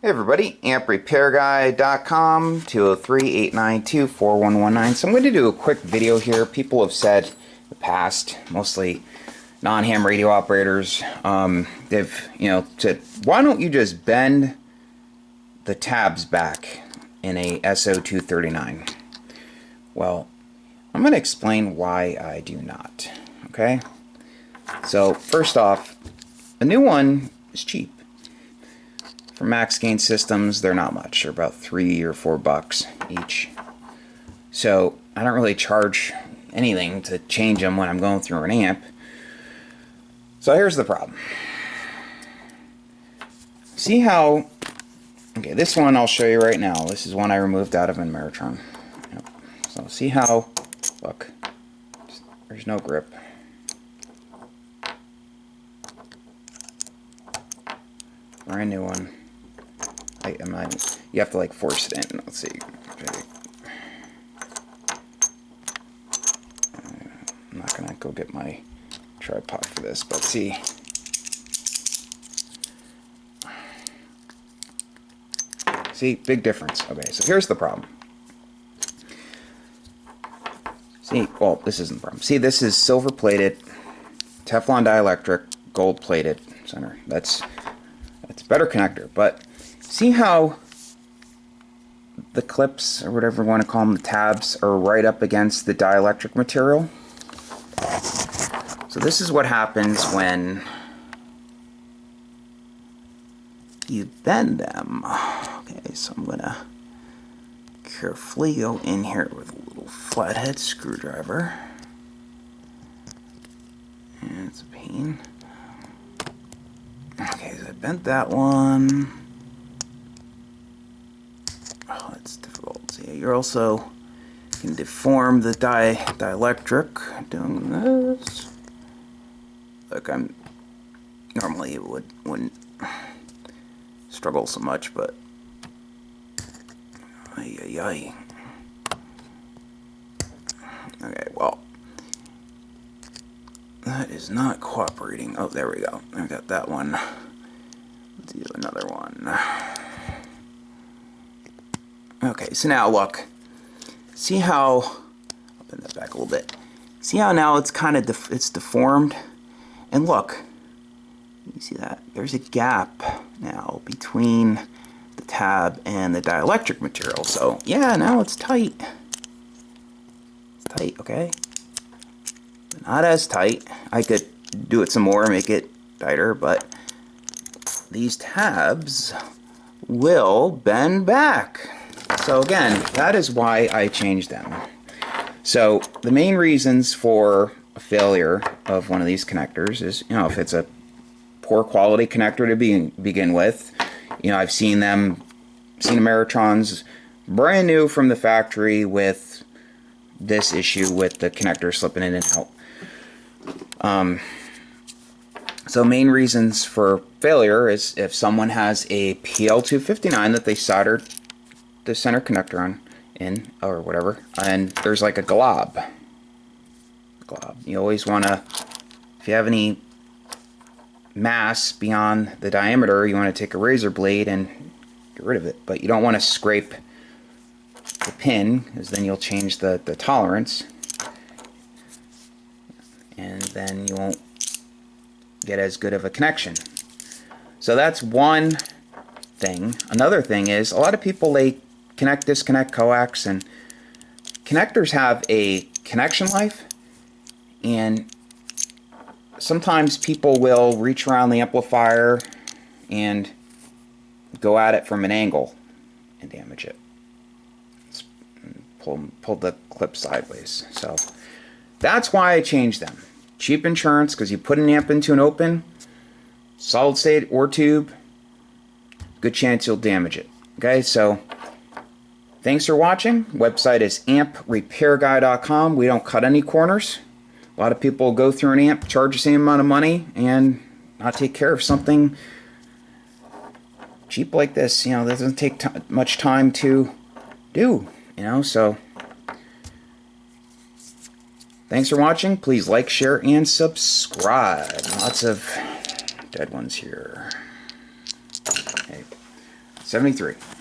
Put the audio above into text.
Hey everybody, amprepairguy.com, 203-892-4119. So I'm going to do a quick video here. People have said in the past, mostly non-ham radio operators, they've, said, why don't you just bend the tabs back in a So-239? Well, I'm going to explain why I do not, okay? So first off, a new one is cheap. For max gain systems, they're not much. They're about $3 or $4 each. So I don't really charge anything to change them when I'm going through an amp. So here's the problem. See how, okay, this one I'll show you right now. This is one I removed out of an Meritron. Yep. So see how, look, there's no grip. Brand new one. You have to like force it in. Let's see. Okay. I'm not gonna go get my tripod for this, but see. See, big difference. Okay, so here's the problem. See, well, this isn't the problem. See, this is silver plated, Teflon dielectric, gold plated center. That's a better connector, but see how the clips, or whatever you want to call them, the tabs, are right up against the dielectric material? So this is what happens when you bend them. Okay, so I'm going to carefully go in here with a little flathead screwdriver. And it's a pain. Okay, so I bent that one. Oh, that's difficult. See, you're also, you can deform the dielectric doing this. Look, I'm normally it wouldn't struggle so much, but ay ay ay. Okay, well, that is not cooperating. Oh, there we go. I got that one. Let's do another one. Okay, so now look. See how, I'll bend that back a little bit. See how now it's kind of it's deformed? And look, you see that? There's a gap now between the tab and the dielectric material. So yeah, now it's tight. It's tight, okay? Not as tight. I could do it some more, make it tighter, but these tabs will bend back. So again, that is why I changed them. So the main reasons for a failure of one of these connectors is, if it's a poor quality connector to begin with, I've seen Ameritrons brand new from the factory with this issue with the connector slipping in and out. So main reasons for failure is if someone has a PL259 that they soldered the center connector on in, or whatever, and there's like a glob. You always want to, if you have any mass beyond the diameter, you want to take a razor blade and get rid of it, but you don't want to scrape the pin, because then you'll change the tolerance, and then you won't get as good of a connection. So that's one thing. Another thing is, a lot of people, they connect, disconnect, coax, and connectors have a connection life, and sometimes people will reach around the amplifier and go at it from an angle and damage it. Pull the clip sideways. So that's why I changed them. Cheap insurance, because you put an amp into an open, solid state or tube, good chance you'll damage it. Okay, so thanks for watching. Website is amprepairguy.com. We don't cut any corners. A lot of people go through an amp, charge the same amount of money, and not take care of something cheap like this. That doesn't take much time to do. So thanks for watching. Please like, share, and subscribe. Lots of dead ones here. Okay. 73.